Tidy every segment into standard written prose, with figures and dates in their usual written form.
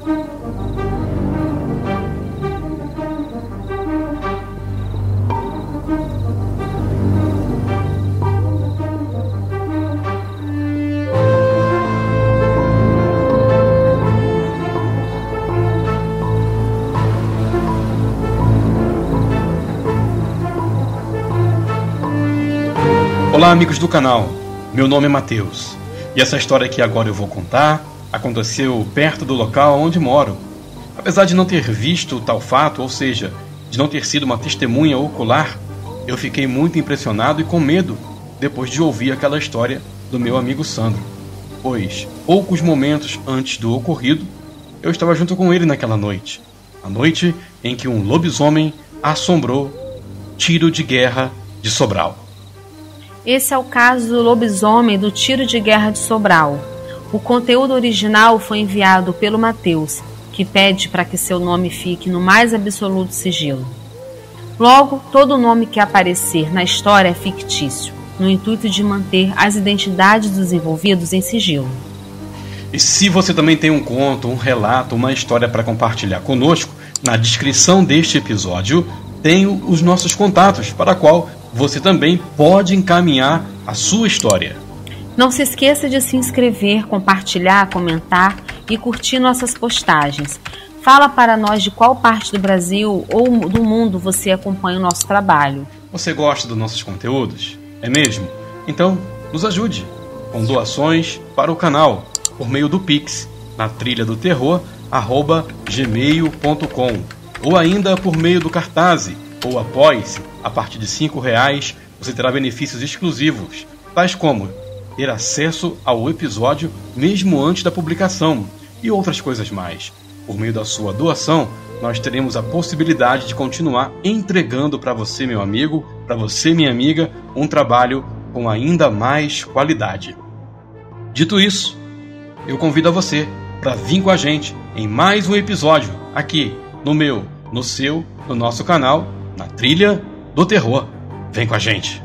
Olá, amigos do canal, meu nome é Matheus e essa história que agora eu vou contar aconteceu perto do local onde moro. Apesar de não ter visto tal fato, ou seja, de não ter sido uma testemunha ocular, eu fiquei muito impressionado e com medo depois de ouvir aquela história do meu amigo Sandro, pois poucos momentos antes do ocorrido, eu estava junto com ele naquela noite, a noite em que um lobisomem assombrou Tiro de Guerra de Sobral. Esse é o caso do lobisomem do Tiro de Guerra de Sobral. O conteúdo original foi enviado pelo Matheus, que pede para que seu nome fique no mais absoluto sigilo. Logo, todo nome que aparecer na história é fictício, no intuito de manter as identidades dos envolvidos em sigilo. E se você também tem um conto, um relato, uma história para compartilhar conosco, na descrição deste episódio tenho os nossos contatos, para a qual você também pode encaminhar a sua história. Não se esqueça de se inscrever, compartilhar, comentar e curtir nossas postagens. Fala para nós de qual parte do Brasil ou do mundo você acompanha o nosso trabalho. Você gosta dos nossos conteúdos? É mesmo? Então, nos ajude com doações para o canal por meio do Pix, na trilha do terror@gmail.com, ou ainda por meio do Cartaz ou Apoie-se. A partir de R$5 você terá benefícios exclusivos, tais como ter acesso ao episódio mesmo antes da publicação e outras coisas mais. Por meio da sua doação, nós teremos a possibilidade de continuar entregando para você, meu amigo, para você, minha amiga, um trabalho com ainda mais qualidade. Dito isso, eu convido a você para vir com a gente em mais um episódio aqui no meu, no seu, no nosso canal, na Trilha do Terror. Vem com a gente!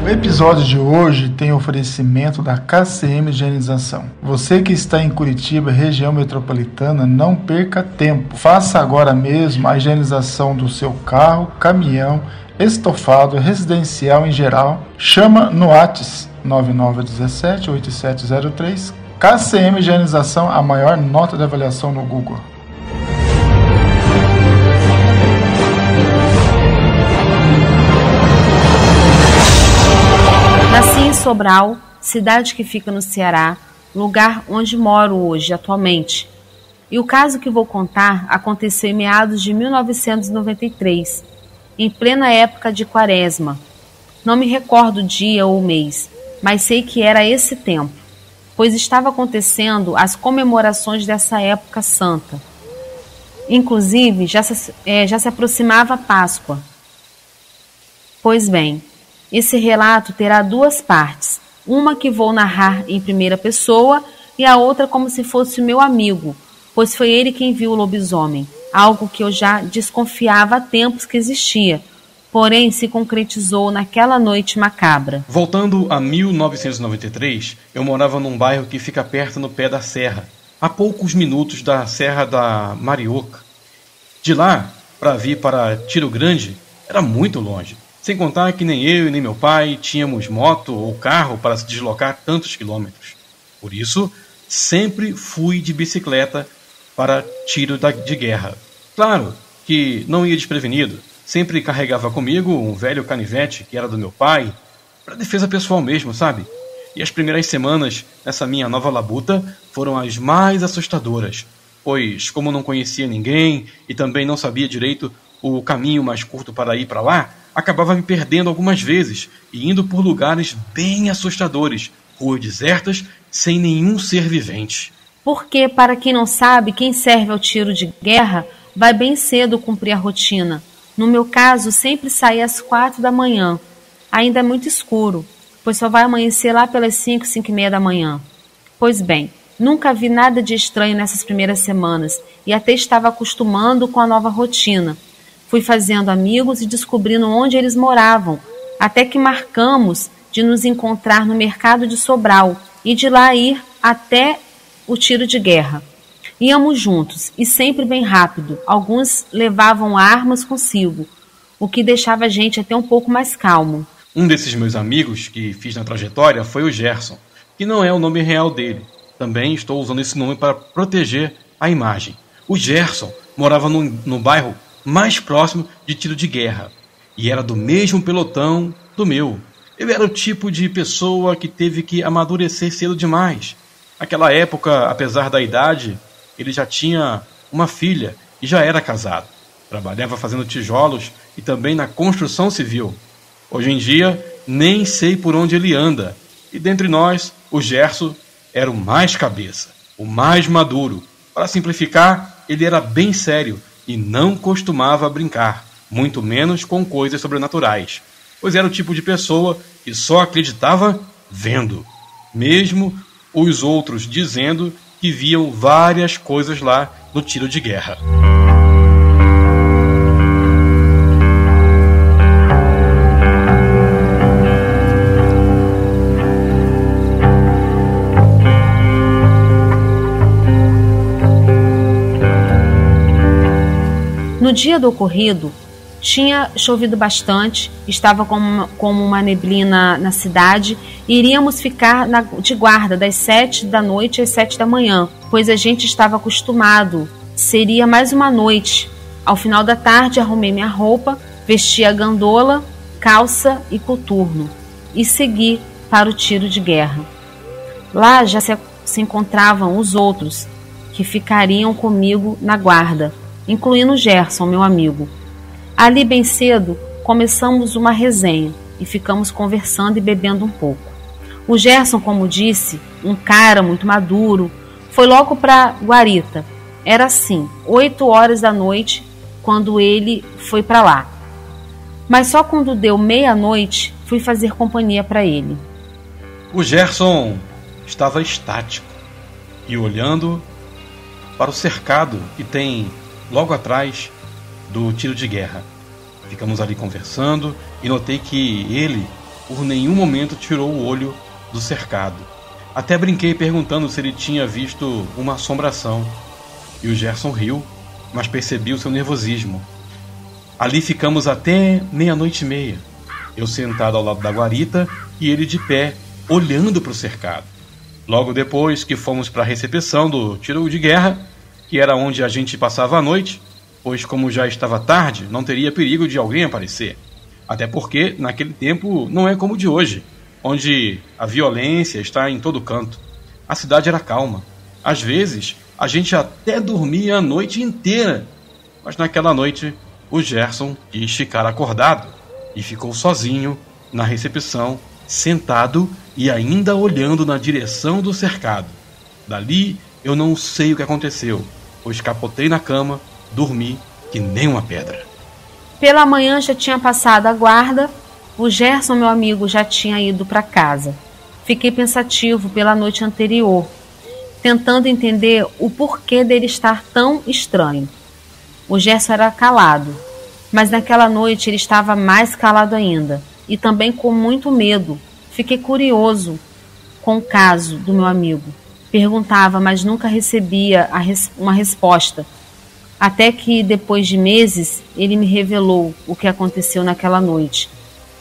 O episódio de hoje tem oferecimento da KCM Higienização. Você que está em Curitiba, região metropolitana, não perca tempo. Faça agora mesmo a higienização do seu carro, caminhão, estofado, residencial em geral. Chama no WhatsApp 9917-8703. KCM Higienização, a maior nota de avaliação no Google. Nasci em Sobral, cidade que fica no Ceará, lugar onde moro hoje, atualmente. E o caso que vou contar aconteceu em meados de 1993, em plena época de Quaresma. Não me recordo o dia ou o mês, mas sei que era esse tempo, pois estava acontecendo as comemorações dessa época santa. Inclusive, já se aproximava a Páscoa. Pois bem, esse relato terá duas partes, uma que vou narrar em primeira pessoa e a outra como se fosse meu amigo, pois foi ele quem viu o lobisomem, algo que eu já desconfiava há tempos que existia, porém se concretizou naquela noite macabra. Voltando a 1993, eu morava num bairro que fica perto no pé da serra, a poucos minutos da Serra da Marioca. De lá, para vir para Tiro Grande, era muito longe. Sem contar que nem eu e nem meu pai tínhamos moto ou carro para se deslocar tantos quilômetros. Por isso, sempre fui de bicicleta para tiro de guerra. Claro que não ia desprevenido. Sempre carregava comigo um velho canivete que era do meu pai, para defesa pessoal mesmo, sabe? E as primeiras semanas nessa minha nova labuta foram as mais assustadoras, pois como não conhecia ninguém e também não sabia direito o caminho mais curto para ir para lá, acabava me perdendo algumas vezes e indo por lugares bem assustadores, ruas desertas, sem nenhum ser vivente. Porque, para quem não sabe, quem serve ao tiro de guerra vai bem cedo cumprir a rotina. No meu caso, sempre saí às 4 da manhã. Ainda é muito escuro, pois só vai amanhecer lá pelas 5, 5:30 da manhã. Pois bem, nunca vi nada de estranho nessas primeiras semanas e até estava acostumando com a nova rotina. Fui fazendo amigos e descobrindo onde eles moravam, até que marcamos de nos encontrar no mercado de Sobral e de lá ir até o tiro de guerra. Íamos juntos e sempre bem rápido. Alguns levavam armas consigo, o que deixava a gente até um pouco mais calmo. Um desses meus amigos que fiz na trajetória foi o Gerson, que não é o nome real dele. Também estou usando esse nome para proteger a imagem. O Gerson morava no bairro mais próximo de tiro de guerra e era do mesmo pelotão do meu. Ele era o tipo de pessoa que teve que amadurecer cedo demais. Naquela época, apesar da idade, ele já tinha uma filha e já era casado. Trabalhava fazendo tijolos e também na construção civil. Hoje em dia, nem sei por onde ele anda. E dentre nós, o Gerson era o mais cabeça, o mais maduro. Para simplificar, ele era bem sério e não costumava brincar, muito menos com coisas sobrenaturais, pois era o tipo de pessoa que só acreditava vendo, mesmo os outros dizendo que viam várias coisas lá no tiro de guerra. No dia do ocorrido, tinha chovido bastante, estava como uma neblina na cidade e iríamos ficar de guarda das 7 da noite às 7 da manhã, pois a gente estava acostumado. Seria mais uma noite. Ao final da tarde, arrumei minha roupa, vesti a gandola, calça e coturno e segui para o tiro de guerra. Lá já se encontravam os outros que ficariam comigo na guarda, incluindo o Gerson, meu amigo. Ali bem cedo começamos uma resenha e ficamos conversando e bebendo um pouco. O Gerson, como disse, um cara muito maduro, foi logo para Guarita. Era assim, 8 horas da noite quando ele foi para lá. Mas só quando deu meia-noite fui fazer companhia para ele. O Gerson estava estático e olhando para o cercado que tem logo atrás do tiro de guerra. Ficamos ali conversando e notei que ele, por nenhum momento, tirou o olho do cercado. Até brinquei perguntando se ele tinha visto uma assombração. E o Gerson riu, mas percebi o seu nervosismo. Ali ficamos até 00:30. Eu sentado ao lado da guarita e ele de pé, olhando para o cercado. Logo depois que fomos para a recepção do tiro de guerra, que era onde a gente passava a noite, pois como já estava tarde, não teria perigo de alguém aparecer. Até porque, naquele tempo, não é como o de hoje, onde a violência está em todo canto. A cidade era calma. Às vezes, a gente até dormia a noite inteira. Mas naquela noite, o Gerson quis ficar acordado e ficou sozinho na recepção, sentado e ainda olhando na direção do cercado. Dali, eu não sei o que aconteceu, pois capotei na cama, dormi que nem uma pedra. Pela manhã já tinha passado a guarda, o Gerson, meu amigo, já tinha ido para casa. Fiquei pensativo pela noite anterior, tentando entender o porquê dele estar tão estranho. O Gerson era calado, mas naquela noite ele estava mais calado ainda, e também com muito medo. Fiquei curioso com o caso do meu amigo. Perguntava, mas nunca recebia uma resposta. Até que, depois de meses, ele me revelou o que aconteceu naquela noite.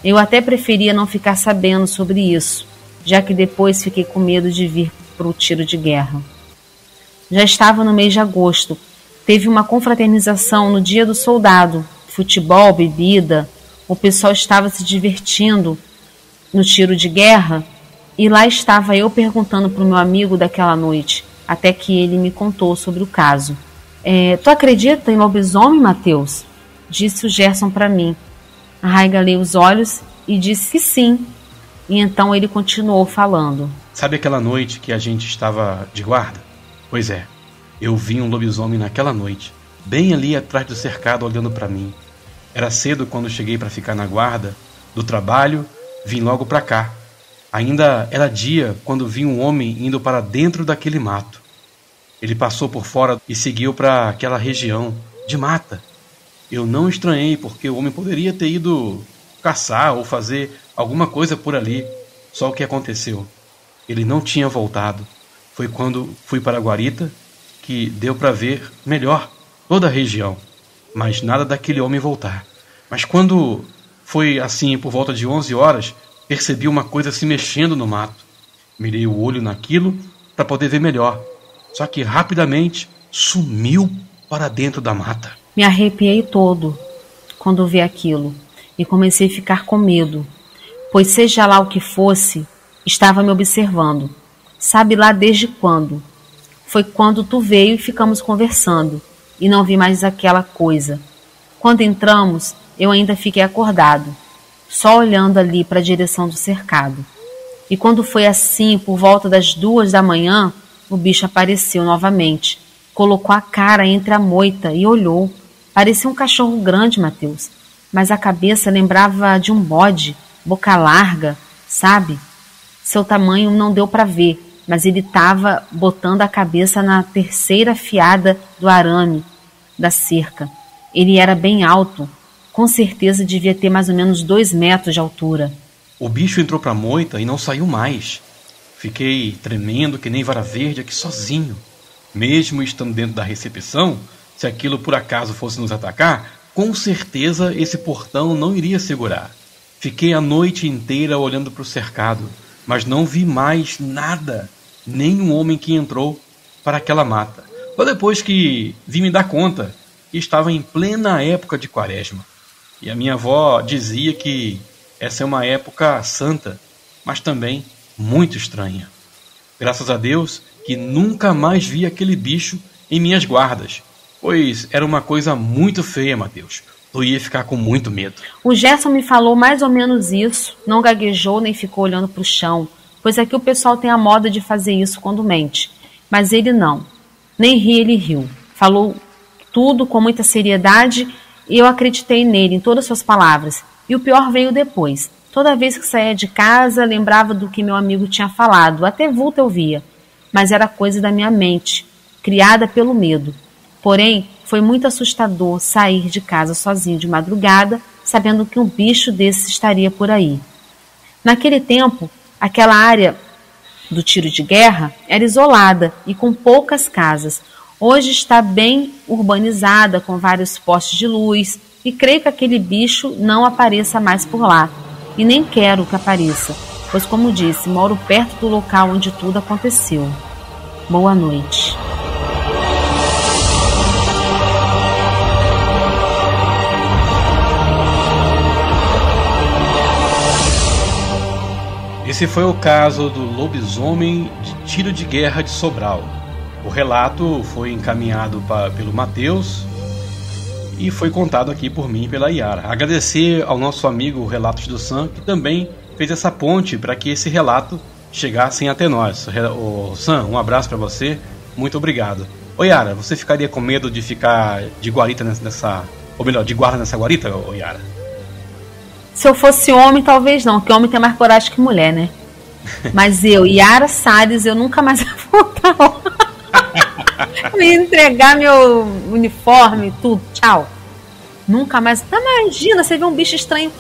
Eu até preferia não ficar sabendo sobre isso, já que depois fiquei com medo de vir para o tiro de guerra. Já estava no mês de agosto. Teve uma confraternização no Dia do Soldado. Futebol, bebida. O pessoal estava se divertindo no tiro de guerra. E lá estava eu perguntando para o meu amigo daquela noite, até que ele me contou sobre o caso. Tu acredita em lobisomem, Matheus? Disse o Gerson para mim. Arregalei os olhos e disse que sim. E então ele continuou falando. Sabe aquela noite que a gente estava de guarda? Pois é, eu vi um lobisomem naquela noite, bem ali atrás do cercado olhando para mim. Era cedo quando cheguei para ficar na guarda do trabalho, vim logo para cá. Ainda era dia quando vi um homem indo para dentro daquele mato. Ele passou por fora e seguiu para aquela região de mata. Eu não estranhei, porque o homem poderia ter ido caçar ou fazer alguma coisa por ali. Só o que aconteceu? Ele não tinha voltado. Foi quando fui para a guarita que deu para ver melhor toda a região, mas nada daquele homem voltar. Mas quando foi assim por volta de 11 horas, percebi uma coisa se mexendo no mato. Mirei o olho naquilo para poder ver melhor. Só que rapidamente sumiu para dentro da mata. Me arrepiei todo quando vi aquilo e comecei a ficar com medo, pois seja lá o que fosse, estava me observando. Sabe lá desde quando? Foi quando tu veio e ficamos conversando, e não vi mais aquela coisa. Quando entramos, eu ainda fiquei acordado, só olhando ali para a direção do cercado. E quando foi assim, por volta das 2 da manhã, o bicho apareceu novamente. Colocou a cara entre a moita e olhou. Parecia um cachorro grande, Mateus, mas a cabeça lembrava de um bode, boca larga, sabe? Seu tamanho não deu para ver, mas ele estava botando a cabeça na terceira fiada do arame da cerca. Ele era bem alto, com certeza devia ter mais ou menos 2 metros de altura. O bicho entrou para a moita e não saiu mais. Fiquei tremendo que nem vara verde aqui sozinho. Mesmo estando dentro da recepção, se aquilo por acaso fosse nos atacar, com certeza esse portão não iria segurar. Fiquei a noite inteira olhando para o cercado, mas não vi mais nada, nem um homem que entrou para aquela mata. Só depois que vim me dar conta que estava em plena época de quaresma. E a minha avó dizia que essa é uma época santa, mas também muito estranha. Graças a Deus que nunca mais vi aquele bicho em minhas guardas, pois era uma coisa muito feia, Mateus. Tu ia ficar com muito medo. O Gerson me falou mais ou menos isso, não gaguejou nem ficou olhando para o chão, pois aqui o pessoal tem a moda de fazer isso quando mente. Mas ele não. Nem ri, ele riu. Falou tudo com muita seriedade e eu acreditei nele, em todas as suas palavras. E o pior veio depois. Toda vez que saía de casa, lembrava do que meu amigo tinha falado. Até vulto eu via. Mas era coisa da minha mente, criada pelo medo. Porém, foi muito assustador sair de casa sozinho de madrugada, sabendo que um bicho desse estaria por aí. Naquele tempo, aquela área do tiro de guerra era isolada e com poucas casas. Hoje está bem urbanizada, com vários postes de luz, e creio que aquele bicho não apareça mais por lá. E nem quero que apareça, pois, como disse, moro perto do local onde tudo aconteceu. Boa noite. Esse foi o caso do lobisomem de tiro de guerra de Sobral. O relato foi encaminhado pelo Mateus e foi contado aqui por mim e pela Yara. Agradecer ao nosso amigo Relatos do Sam, que também fez essa ponte para que esse relato chegasse até nós. O Sam, um abraço para você, muito obrigado. Ô Yara, você ficaria com medo de ficar de guarita nessa, ou melhor, de guarda nessa guarita, ô Yara? Se eu fosse homem, talvez não, porque homem tem mais coragem que mulher, né? Mas eu, Yara Salles, eu nunca mais vou voltar lá. Eu ia entregar meu uniforme, tudo, tchau. Nunca mais. Imagina, você vê um bicho estranho.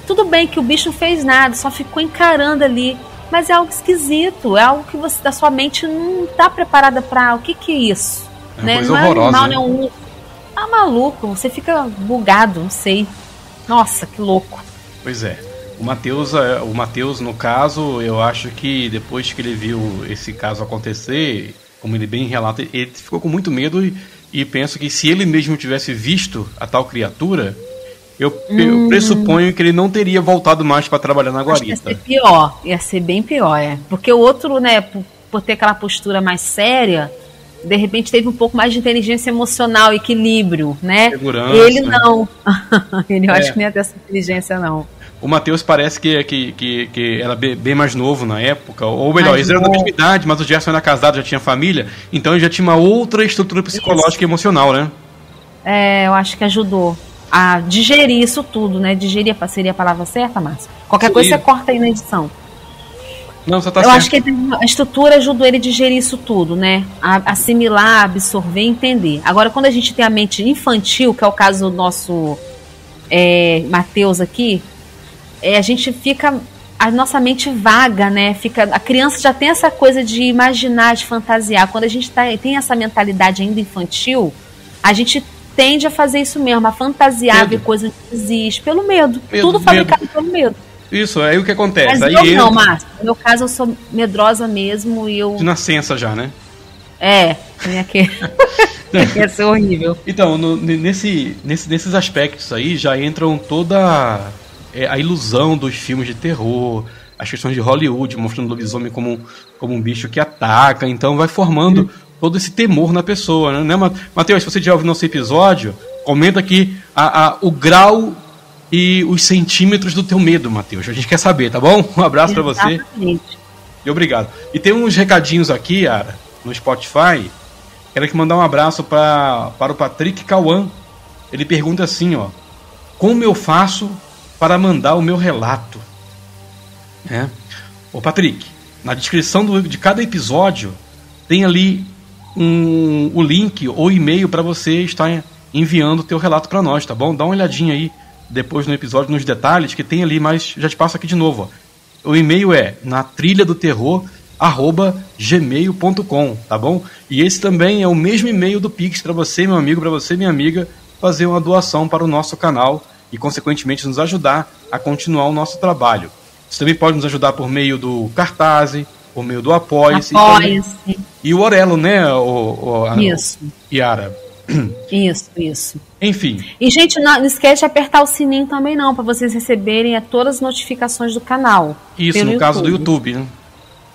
Tudo bem que o bicho não fez nada, só ficou encarando ali. Mas é algo esquisito, é algo que você, da sua mente não está preparada para. O que é isso? É, né? Não é um animal, né? Um... Ah, maluco, você fica bugado, não sei. Nossa, que louco. Pois é. O Mateus, no caso, eu acho que depois que ele viu esse caso acontecer, como ele bem relata, ele ficou com muito medo e penso que se ele mesmo tivesse visto a tal criatura, eu pressuponho que ele não teria voltado mais para trabalhar na guarita. Ia ser pior, ia ser bem pior, é. Porque o outro, né, por ter aquela postura mais séria, de repente teve um pouco mais de inteligência emocional, equilíbrio, né? Segurança. Ele não. Ele eu acho que nem ia ter essa inteligência, não. O Mateus parece que era bem mais novo na época, ou melhor, eles eram da mesma idade, mas o Gerson era casado, já tinha família, então ele já tinha uma outra estrutura psicológica e emocional, né? É, eu acho que ajudou a digerir isso tudo, né? Digerir seria a palavra certa, Márcio? Qualquer coisa você corta aí na edição. Não, você tá Eu certo. acho que a estrutura ajudou ele a digerir isso tudo, né? A assimilar, absorver e entender. Agora, quando a gente tem a mente infantil, que é o caso do nosso Matheus aqui, a gente fica... A nossa mente vaga, né? A criança já tem essa coisa de imaginar, de fantasiar. Quando a gente tem essa mentalidade ainda infantil, a gente tende a fazer isso mesmo, a fantasiar, ver coisas que não existem, pelo medo. Tudo fabricado pelo medo. Isso, aí o que acontece? Mas aí não, Márcio. No meu caso, eu sou medrosa mesmo e eu... De nascença já, né? Ia ser horrível. Então, nesses aspectos aí já entram toda a ilusão dos filmes de terror, as questões de Hollywood, mostrando o lobisomem como um bicho que ataca, então vai formando todo esse temor na pessoa, né? Matheus, se você já ouviu nosso episódio, comenta aqui o grau e os centímetros do teu medo, Matheus. A gente quer saber, tá bom? Um abraço pra você. E obrigado. E tem uns recadinhos aqui, Yara, no Spotify. Quero aqui mandar um abraço para o Patrick Cauã. Ele pergunta assim, ó: como eu faço para mandar o meu relato? Ô Patrick, na descrição de cada episódio tem ali o link ou e-mail para você estar enviando o teu relato para nós, tá bom? Dá uma olhadinha aí depois no episódio, nos detalhes que tem ali, mas já te passo aqui de novo, ó. O e-mail é natrilhadoterror@gmail.com, tá bom? E esse também é o mesmo e-mail do Pix para você, meu amigo, para você, minha amiga, fazer uma doação para o nosso canal e, consequentemente, nos ajudar a continuar o nosso trabalho. Você também pode nos ajudar por meio do Cartaz, por meio do Apoia-se. E o Orelo, né, Isso. Yara? Isso. Enfim. E, gente, não esquece de apertar o sininho também não, para vocês receberem todas as notificações do canal. Isso, no caso do YouTube, né?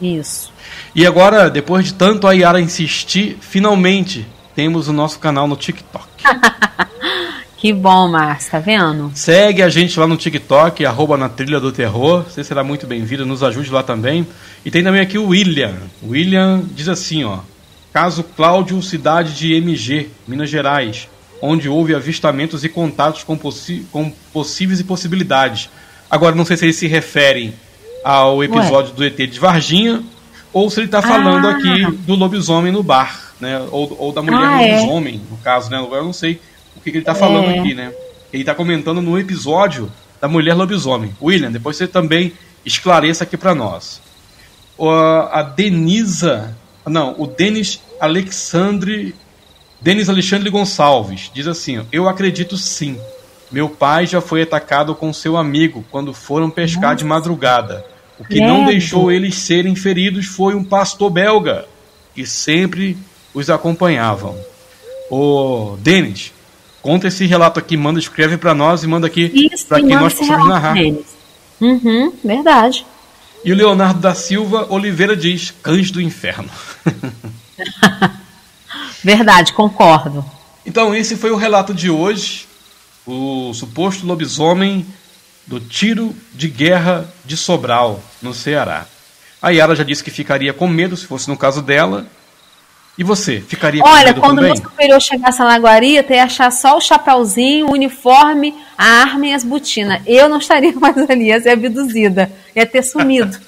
Isso. E agora, depois de tanto a Yara insistir, finalmente temos o nosso canal no TikTok. Que bom, Márcio, tá vendo? Segue a gente lá no TikTok, @natrilhadoterror. Você será muito bem-vindo, nos ajude lá também. E tem também aqui o William. O William diz assim, ó: caso Cláudio, cidade de MG, Minas Gerais, onde houve avistamentos e contatos com possíveis e possibilidades. Agora, não sei se eles se referem ao episódio do ET de Varginha, ou se ele está falando aqui do lobisomem no bar, né? Ou da mulher lobisomem, no caso, né? Eu não sei o que ele está falando aqui, né? Ele está comentando no episódio da mulher lobisomem. William, depois você também esclareça aqui para nós. A Denisa... Não, o Denis Alexandre Gonçalves diz assim: eu acredito sim. Meu pai já foi atacado com seu amigo quando foram pescar de madrugada. O que não deixou eles serem feridos foi um pastor belga que sempre os acompanhavam. Ô, Denis, conta esse relato aqui, escreve para nós e manda aqui para que nós possamos narrar. Verdade. E o Leonardo da Silva Oliveira diz: cães do inferno. Verdade, concordo. Então esse foi o relato de hoje. O suposto lobisomem do tiro de guerra de Sobral, no Ceará. A Yara já disse que ficaria com medo se fosse no caso dela. E você, ficaria com medo também? Olha, quando o meu superior chegasse na Lagoaria, ia achar só o chapéuzinho, o uniforme, a arma e as botinas. Eu não estaria mais ali, ia ser abduzida. Ia ter sumido.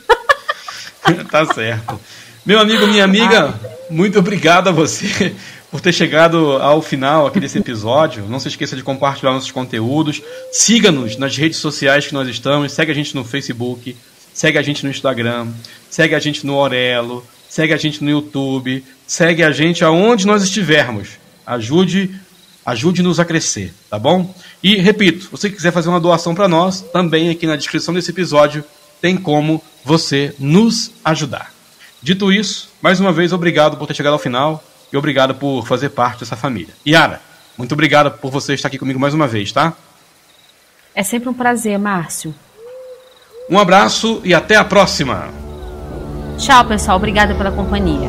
Tá certo. Meu amigo, minha amiga, muito obrigado a você por ter chegado ao final aqui desse episódio. Não se esqueça de compartilhar nossos conteúdos. Siga-nos nas redes sociais que nós estamos. Segue a gente no Facebook, segue a gente no Instagram, segue a gente no Orelo, segue a gente no YouTube, segue a gente aonde nós estivermos. Ajude-nos a crescer, tá bom? E, repito, se você quiser fazer uma doação para nós, também aqui na descrição desse episódio tem como você nos ajudar. Dito isso, mais uma vez, obrigado por ter chegado ao final e obrigado por fazer parte dessa família. Yara, muito obrigado por você estar aqui comigo mais uma vez, tá? É sempre um prazer, Márcio. Um abraço e até a próxima! Tchau, pessoal. Obrigada pela companhia.